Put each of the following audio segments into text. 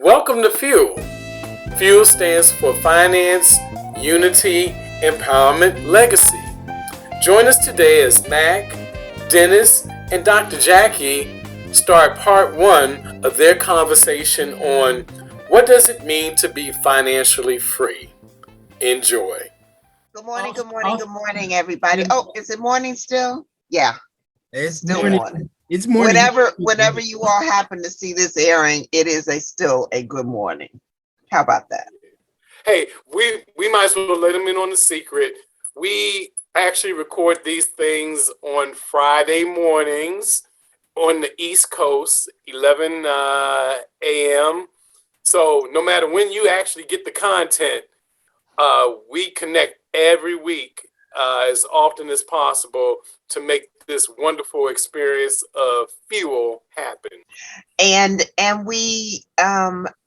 Welcome to Fuel. Fuel stands for Finance, Unity, Empowerment, Legacy. Join us today as Mac, Dennis, and Dr. Jackie start part one of their conversation on what does it mean to be financially free. Enjoy. Good morning, everybody. Oh, is it morning still? Yeah, It's still morning. morning. It's morning. Whenever you all happen to see this airing, it is still a good morning. How about that? Hey, we might as well let them in on the secret. We actually record these things on Friday mornings on the East Coast, 11 a.m. So no matter when you actually get the content, we connect every week as often as possible to make this wonderful experience of Fuel happen. And we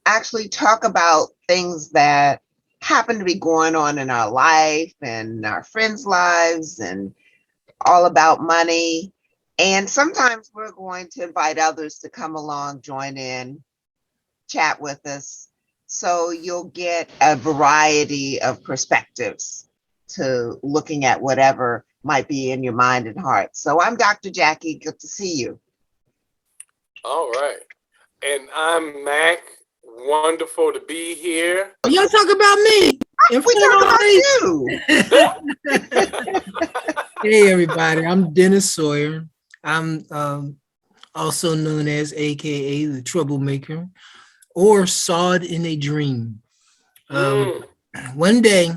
actually talk about things that happen to be going on in our life and our friends' lives and all about money. And sometimes we're going to invite others to come along, join in, chat with us. So you'll get a variety of perspectives to looking at whatever might be in your mind and heart. So I'm Dr. Jackie. Good to see you. All right. And I'm Mac. Wonderful to be here. Y'all talk about me. We talk about you. Hey, everybody. I'm Dennis Sawyer. I'm also known as AKA the Troublemaker or Sawed in a Dream. One day,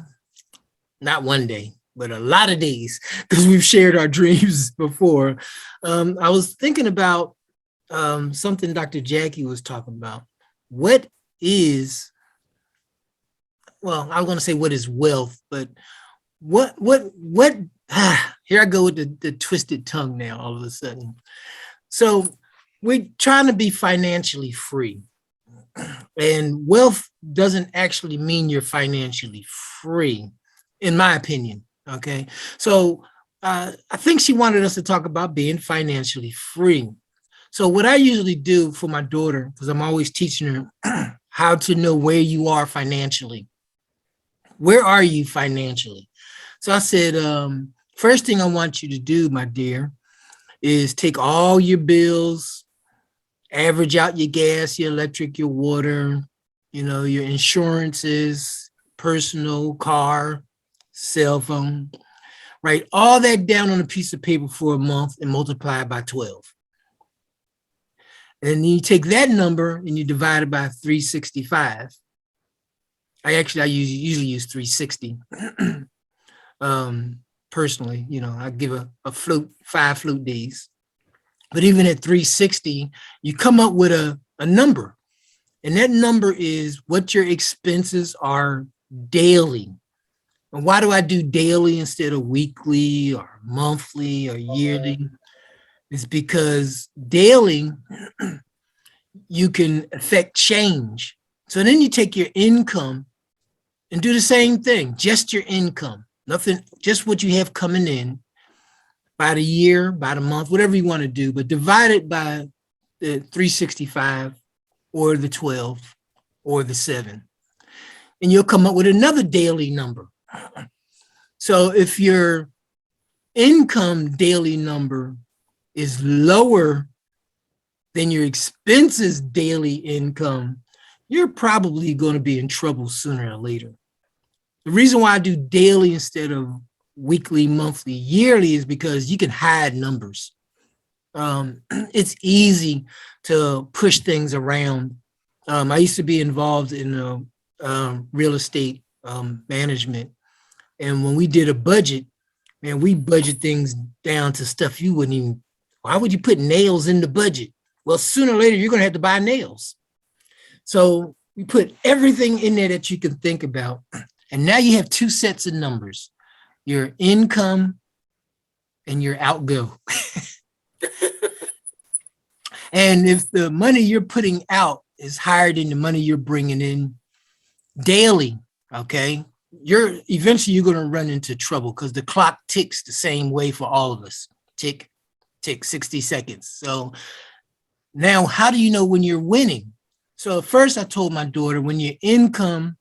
not one day, but a lot of days, because we've shared our dreams before. I was thinking about something Dr. Jackie was talking about. What is, well, I was going to say what is wealth, but what, here I go with the twisted tongue now all of a sudden. So we're trying to be financially free. And wealth doesn't actually mean you're financially free, in my opinion. Okay. So I think she wanted us to talk about being financially free. So what I usually do for my daughter, because I'm always teaching her how to know where you are financially. Where are you financially? So I said, first thing I want you to do, my dear, is take all your bills, average out your gas, your electric, your water, your insurances, personal, car, cell phone, write all that down on a piece of paper for a month and multiply it by 12. And you take that number and you divide it by 365. I usually use 360. Personally, I give a float, 5 float days. But even at 360, you come up with a number. And that number is what your expenses are daily. And why do I do daily instead of weekly or monthly or yearly? It's because daily, you can affect change. So then you take your income and do the same thing, just your income, nothing, just what you have coming in by the year, by the month, whatever you want to do, but divide it by the 365 or the 12 or the 7. And you'll come up with another daily number. So if your income daily number is lower than your expenses daily income, you're probably going to be in trouble sooner or later. The reason why I do daily instead of weekly, monthly, yearly is because you can hide numbers. It's easy to push things around. I used to be involved in real estate management. And when we did a budget, man, we budget things down to stuff you wouldn't even, why would you put nails in the budget? Well, sooner or later, you're going to have to buy nails. So we put everything in there that you can think about. And now you have 2 sets of numbers, your income and your outgo. And if the money you're putting out is higher than the money you're bringing in daily, okay, you're going to run into trouble because the clock ticks the same way for all of us. Tick, tick, 60 seconds. So now how do you know when you're winning? So first I told my daughter, when your income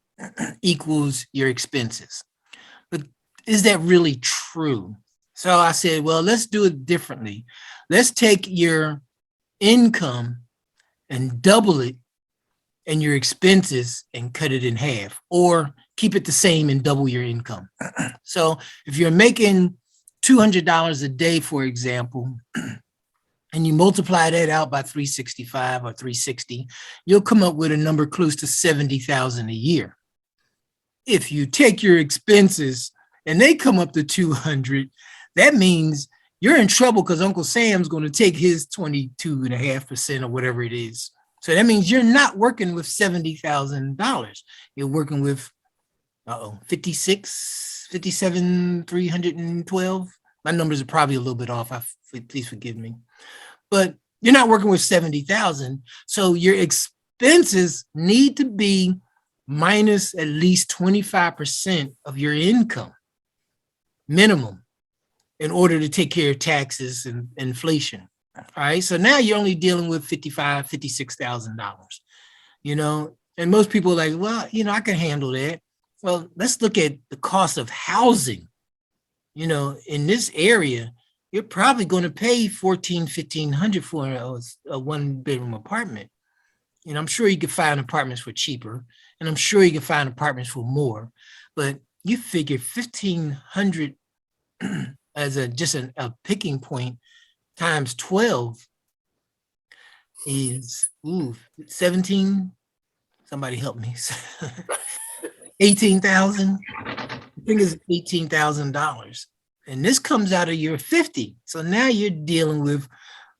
equals your expenses. But is that really true? So I said, well, let's do it differently. Let's take your income and double it and your expenses and cut it in half, or keep it the same and double your income. So if you're making $200 a day, for example, and you multiply that out by 365 or 360, you'll come up with a number close to 70,000 a year. If you take your expenses and they come up to 200, that means you're in trouble because Uncle Sam's going to take his 22.5% or whatever it is. So that means you're not working with $70,000. You're working with 56, 57, 312. My numbers are probably a little bit off. Please forgive me. But you're not working with 70,000. So your expenses need to be minus at least 25% of your income minimum in order to take care of taxes and inflation. All right. So now you're only dealing with $55,000, $56,000, and most people are like, well, I can handle that. Well, let's look at the cost of housing. In this area, you're probably going to pay $1,400, $1,500 for a one-bedroom apartment. I'm sure you can find apartments for cheaper, and I'm sure you can find apartments for more, but you figure $1,500 as a picking point times 12 is 17. Somebody help me. 18,000. I think it's $18,000. And this comes out of your 50. So now you're dealing with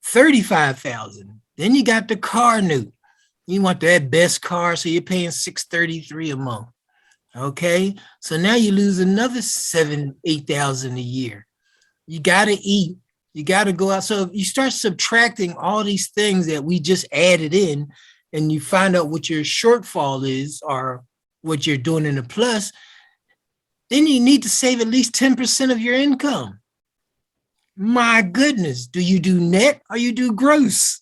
35,000. Then you got the car note. You want that best car, so you're paying $633 a month. Okay. So now you lose another $8,000 a year. You got to eat. You got to go out. So if you start subtracting all these things that we just added in, and you find out what your shortfall is or what you're doing in the plus, then you need to save at least 10% of your income. My goodness. Do you do net or you do gross?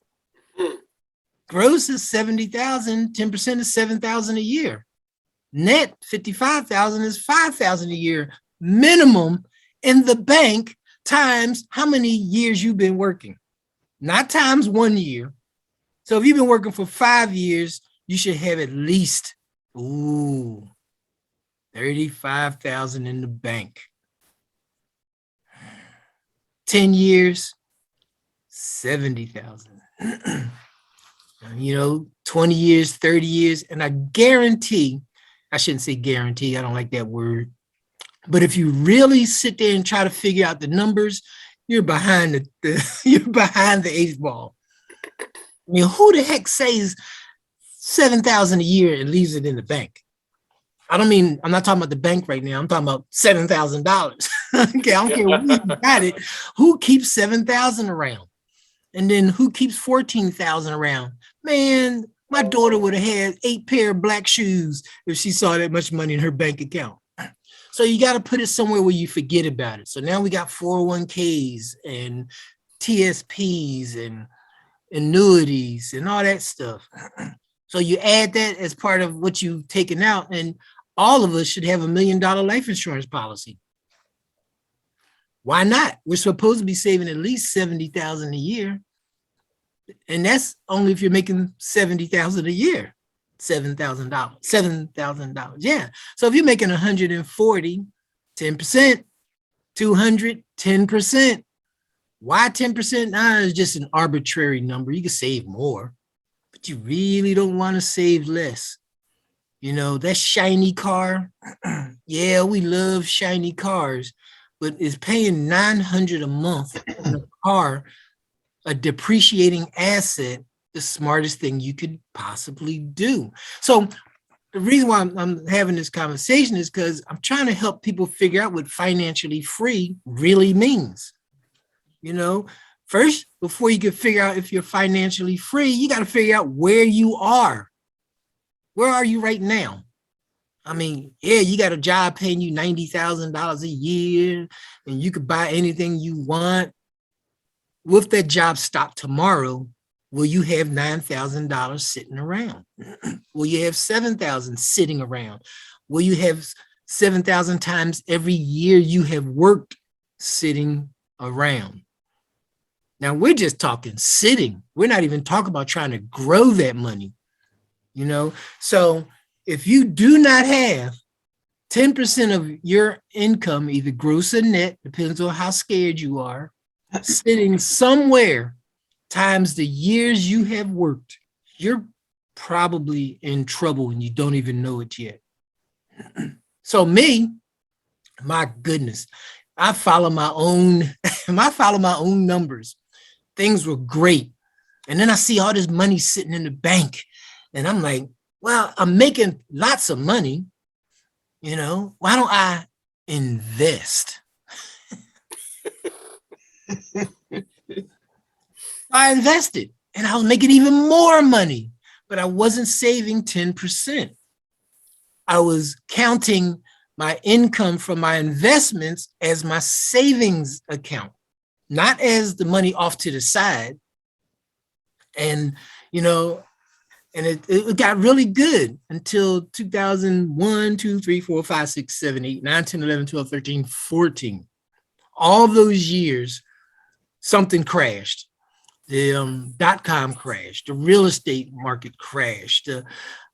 Gross is 70,000, 10% is 7,000 a year. Net 55,000 is 5,000 a year minimum in the bank, times how many years you've been working, not times 1 year. So if you've been working for 5 years, you should have at least 35,000 in the bank. 10 years, 70,000. 20 years, 30 years, and I guarantee, I shouldn't say guarantee, I don't like that word, but if you really sit there and try to figure out the numbers, you're behind you're behind the eighth ball. Who the heck says 7,000 a year and leaves it in the bank? I'm not talking about the bank right now. I'm talking about $7,000. Okay, I don't care where you got it. Who keeps 7,000 around? And then who keeps 14,000 around? Man, my daughter would have had 8 pair of black shoes if she saw that much money in her bank account. So you got to put it somewhere where you forget about it. So now we got 401ks and TSPs and annuities and all that stuff. So you add that as part of what you've taken out, and all of us should have $1 million life insurance policy. Why not? We're supposed to be saving at least 70,000 a year. And that's only if you're making 70,000 a year. $7,000. Yeah. So if you're making 140, 10%, 200, 10%. Why 10%? It's just an arbitrary number. You can save more, but you really don't want to save less. That shiny car. Yeah, we love shiny cars, but is paying $900 a month on a car, a depreciating asset, the smartest thing you could possibly do? So the reason why I'm having this conversation is because I'm trying to help people figure out what financially free really means. First, before you can figure out if you're financially free, you got to figure out where you are. Where are you right now? You got a job paying you $90,000 a year and you could buy anything you want. What if that job stopped tomorrow? will you have $9,000 sitting around? Will you have 7,000 sitting around? Will you have 7,000 times every year you have worked sitting around? Now we're just talking sitting. We're not even talking about trying to grow that money, you know? So if you do not have 10% of your income, either gross or net, depends on how scared you are, sitting somewhere times the years you have worked, you're probably in trouble and you don't even know it yet. So me, my goodness, I follow my own, numbers. Things were great. And then I see all this money sitting in the bank. And I'm like, well, I'm making lots of money. You know, why don't I invest? I invested and I was making even more money, but I wasn't saving 10%. I was counting my income from my investments as my savings account, not as the money off to the side. And, you know, and it got really good until 2001, 2, 3, 4, 5, 6, 7, 8, 9, 10, 11, 12, 13, 14. All those years, something crashed. The .com crashed. The real estate market crashed.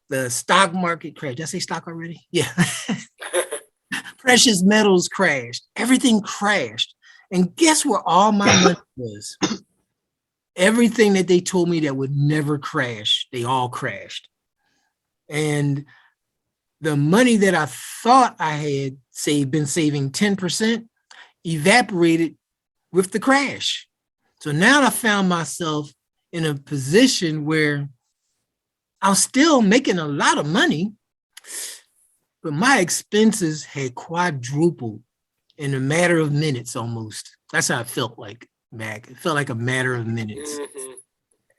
The stock market crashed. Did I say stock already? Yeah. Precious metals crashed. Everything crashed. And guess where all my money was? Everything that they told me that would never crash, they all crashed. And the money that I thought I had been saving 10% evaporated with the crash. So now I found myself in a position where I was still making a lot of money, but my expenses had quadrupled in a matter of minutes almost. That's how it felt like, Mac. It felt like a matter of minutes. Mm-hmm.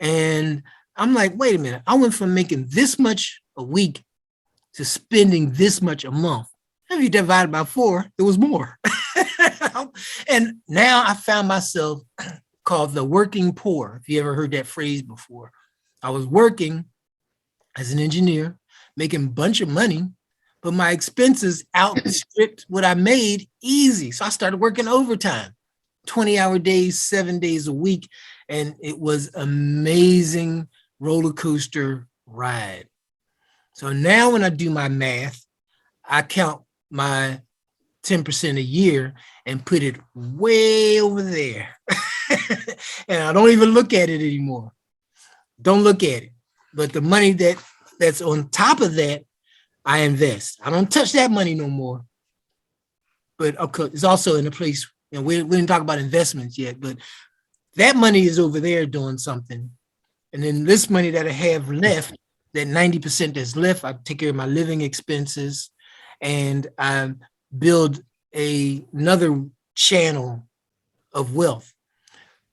And I'm like, wait a minute. I went from making this much a week to spending this much a month. If you divide by 4, it was more. And now I found myself called the working poor. If you ever heard that phrase before. I was working as an engineer, making a bunch of money, but my expenses outstripped what I made easy. So I started working overtime, 20-hour days, 7 days a week. And it was amazing roller coaster ride. So now when I do my math, I count my 10% a year and put it way over there. And I don't even look at it anymore. Don't look at it. But the money that's on top of that, I invest. I don't touch that money no more. But okay, it's also in a place, you know, we didn't talk about investments yet, but that money is over there doing something. And then this money that I have left, that 90% that's left, I take care of my living expenses and I build another channel of wealth.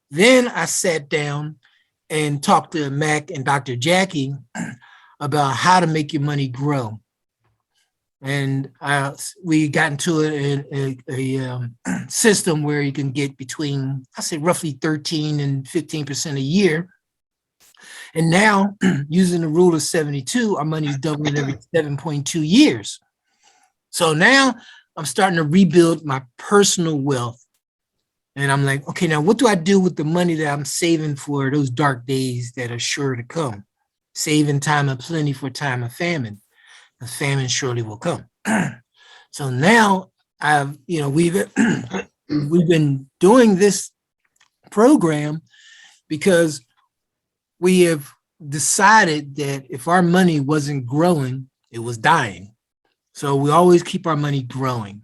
Then I sat down and talked to Mac and Dr. Jackie about how to make your money grow. And we got into a system where you can get between, I say roughly 13 and 15% a year. And now using the rule of 72, our money is doubling every 7.2 years. So now I'm starting to rebuild my personal wealth. And I'm like, okay, now what do I do with the money that I'm saving for those dark days that are sure to come? Saving time of plenty for time of famine. The famine surely will come. So now we've been doing this program because we have decided that if our money wasn't growing, it was dying. So we always keep our money growing.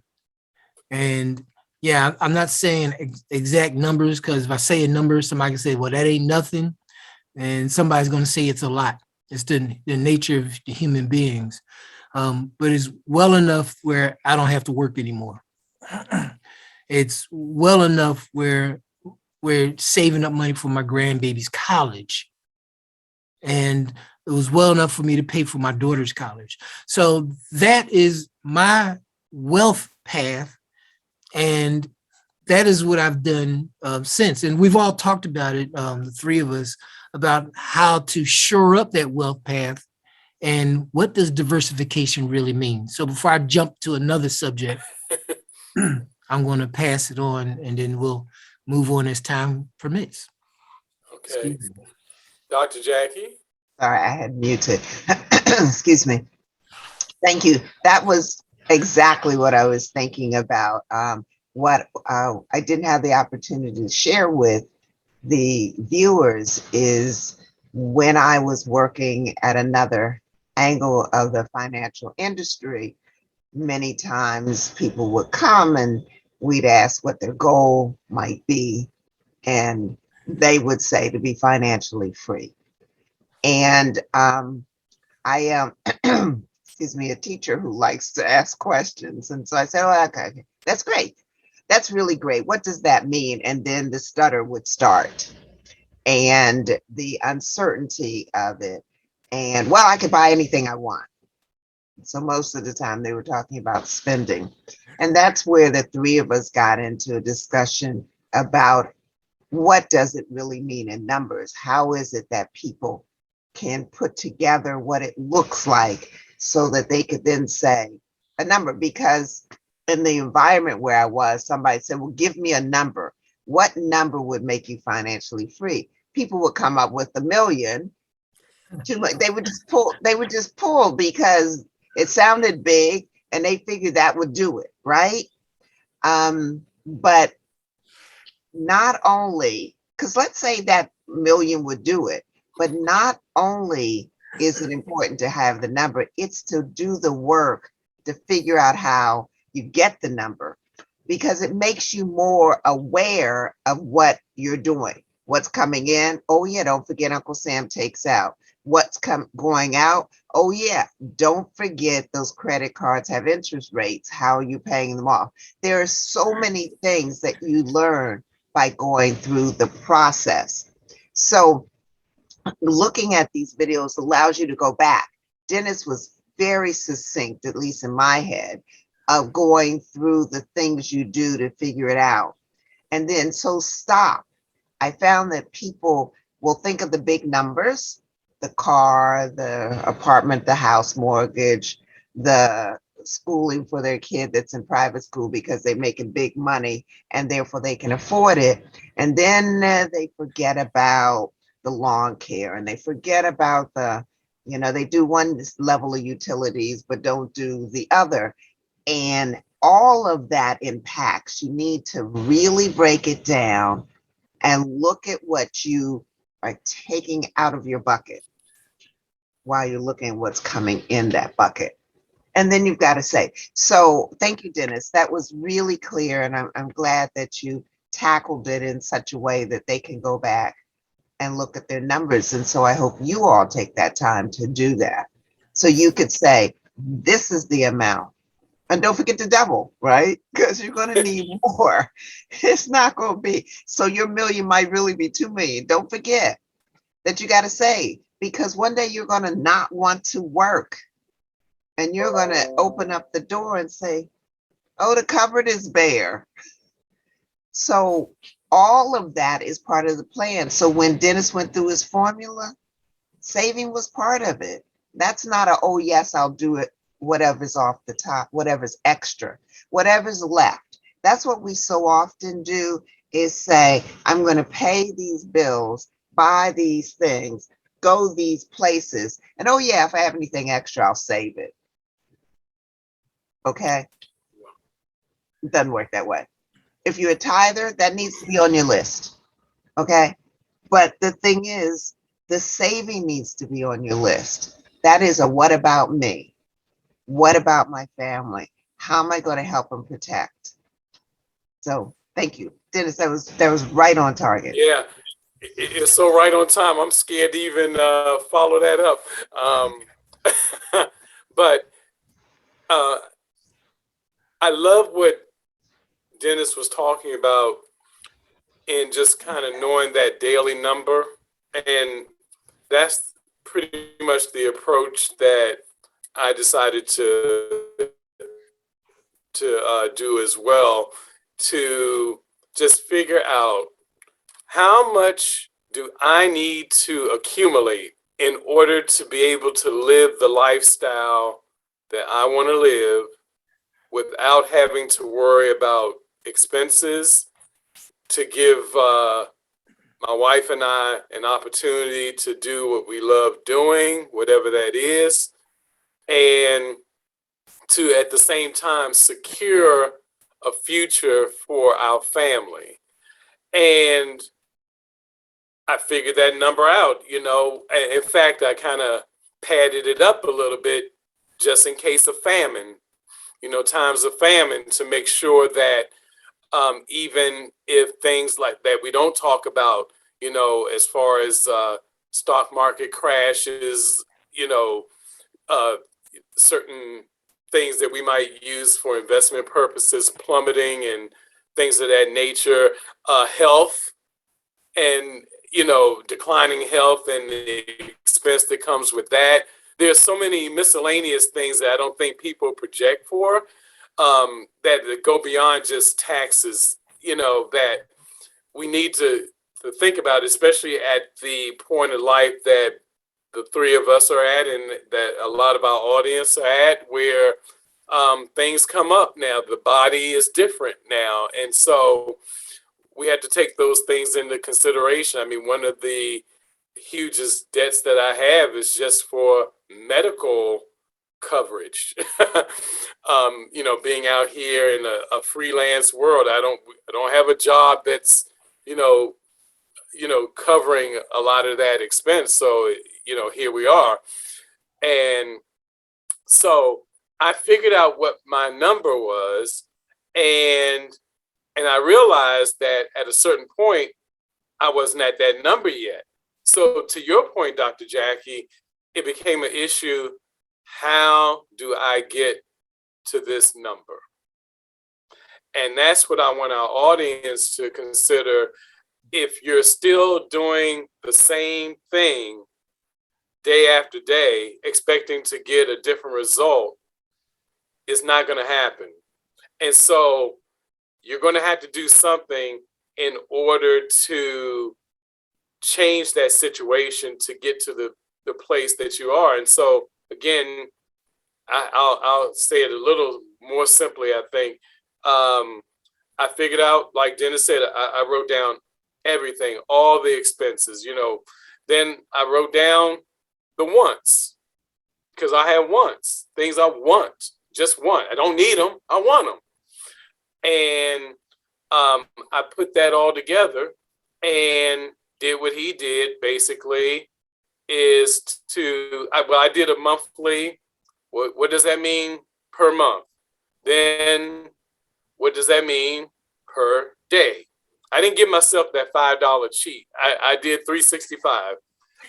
And yeah, I'm not saying exact numbers, because if I say a number, somebody can say, well, that ain't nothing. And somebody's going to say it's a lot. It's the nature of the human beings. But it's well enough where I don't have to work anymore. It's well enough where we're saving up money for my grandbaby's college. And it was well enough for me to pay for my daughter's college. So that is my wealth path. And that is what I've done since. And we've all talked about it, the three of us, about how to shore up that wealth path and what does diversification really mean. So before I jump to another subject, I'm going to pass it on and then we'll move on as time permits. Okay. Dr. Jackie? Sorry, I had muted. Excuse me. Thank you. That was exactly what I was thinking about. What I didn't have the opportunity to share with the viewers is when I was working at another angle of the financial industry, many times people would come and we'd ask what their goal might be, and they would say to be financially free. And I am, excuse me, a teacher who likes to ask questions. And so I said, oh, okay, that's great. That's really great. What does that mean? And then the stutter would start and the uncertainty of it. And well, I could buy anything I want. So most of the time they were talking about spending. And that's where the three of us got into a discussion about what does it really mean in numbers? How is it that people can put together what it looks like so that they could then say a number? Because in the environment where I was, somebody said, well, give me a number. What number would make you financially free? People would come up with 1 million. They would just pull because it sounded big and they figured that would do it, right? But not only, because let's say that 1 million would do it, but not only is it important to have the number, it's to do the work to figure out how you get the number, because it makes you more aware of what you're doing, what's coming in. Oh yeah, don't forget Uncle Sam takes out. What's going out? Oh yeah, don't forget those credit cards have interest rates. How are you paying them off? There are so many things that you learn by going through the process. So looking at these videos allows you to go back. Dennis was very succinct, at least in my head, of going through the things you do to figure it out. And then so stop. I found that people will think of the big numbers, the car, the apartment, the house mortgage, the schooling for their kid that's in private school because they're making big money and therefore they can afford it. And then they forget about the lawn care and they forget about the, they do one level of utilities, but don't do the other. And all of that impacts. You need to really break it down and look at what you are taking out of your bucket while you're looking at what's coming in that bucket. And then you've got to say, so thank you, Dennis. That was really clear. And I'm glad that you tackled it in such a way that they can go back and look at their numbers. And so I hope you all take that time to do that. So you could say, this is the amount. And don't forget to double, right? Because you're going to need more. It's not going to be. So your million might really be 2 million. Don't forget that you got to save, because one day you're going to not want to work. And you're going to open up the door and say, oh, the cupboard is bare. So all of that is part of the plan. So when Dennis went through his formula, saving was part of it. That's not a, oh, yes, I'll do it. Whatever's off the top, whatever's extra, whatever's left. That's what we so often do, is say, I'm going to pay these bills, buy these things, go these places. And oh yeah, if I have anything extra, I'll save it. Okay? It doesn't work that way. If you're a tither, that needs to be on your list. Okay? But the thing is, the saving needs to be on your list. That is a what about me? What about my family? How am I going to help them protect? So thank you, Dennis. That was right on target. Yeah, it's so right on time. I'm scared to even follow that up. But I love what Dennis was talking about in just kind of knowing that daily number. And that's pretty much the approach that I decided to do as well, to just figure out how much do I need to accumulate in order to be able to live the lifestyle that I want to live without having to worry about expenses, to give my wife and I an opportunity to do what we love doing, whatever that is, and to at the same time secure a future for our family. And I figured that number out, In fact, I kind of padded it up a little bit just in case of famine, times of famine, to make sure that even if things like that we don't talk about, as far as stock market crashes, uh, certain things that we might use for investment purposes plummeting and things of that nature, health and, declining health and the expense that comes with that. There's so many miscellaneous things that I don't think people project for, that go beyond just taxes, that we need to think about, especially at the point of life that the three of us are at and that a lot of our audience are at, where things come up now. The body is different now. And so we had to take those things into consideration. I mean, one of the hugest debts that I have is just for medical coverage. Being out here in a freelance world, I don't have a job that's, covering a lot of that expense. So, here we are. And so I figured out what my number was, and I realized that at a certain point, I wasn't at that number yet. So to your point, Dr. Jackie, it became an issue. How do I get to this number? And that's what I want our audience to consider. If you're still doing the same thing day after day, expecting to get a different result, it's not going to happen. And so you're going to have to do something in order to change that situation to get to the place that you are. And so, again, I'll say it a little more simply, I think. I figured out, like Dennis said, I wrote down everything, all the expenses, Then I wrote down the wants, because I have wants, things I want, just want. I don't need them, I want them. And I put that all together and did what he did, basically, is I did a monthly. What does that mean per month? Then what does that mean per day? I didn't give myself that $5 cheat. I did $365.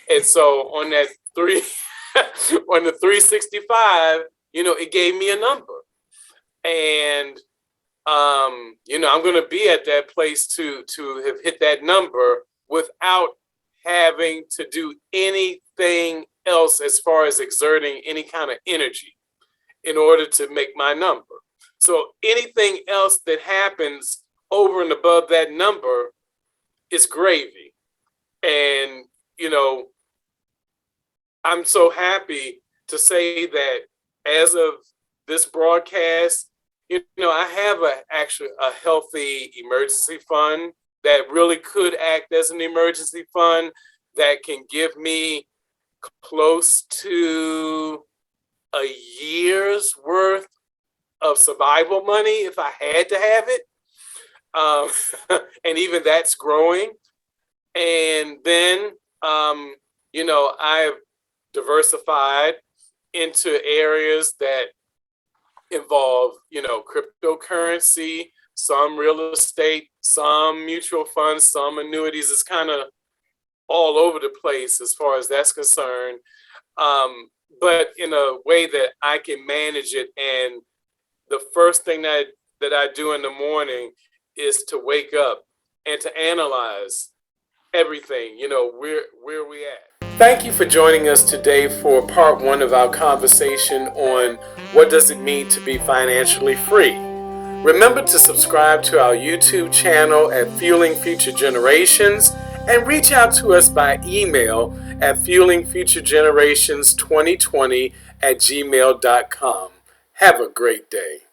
And so on that on the $365, it gave me a number. And I'm going to be at that place to have hit that number without having to do anything else as far as exerting any kind of energy in order to make my number. So anything else that happens over and above that number is gravy. And, I'm so happy to say that as of this broadcast, I have actually a healthy emergency fund that really could act as an emergency fund that can give me close to a year's worth of survival money if I had to have it. And even that's growing. And then, I've diversified into areas that involve, cryptocurrency, some real estate, some mutual funds, some annuities. It's kind of all over the place as far as that's concerned. But in a way that I can manage it. And the first thing that I do in the morning is to wake up and to analyze everything, where we at. Thank you for joining us today for part one of our conversation on what does it mean to be financially free. Remember to subscribe to our YouTube channel at Fueling Future Generations and reach out to us by email at fuelingfuturegenerations2020@gmail.com. Have a great day.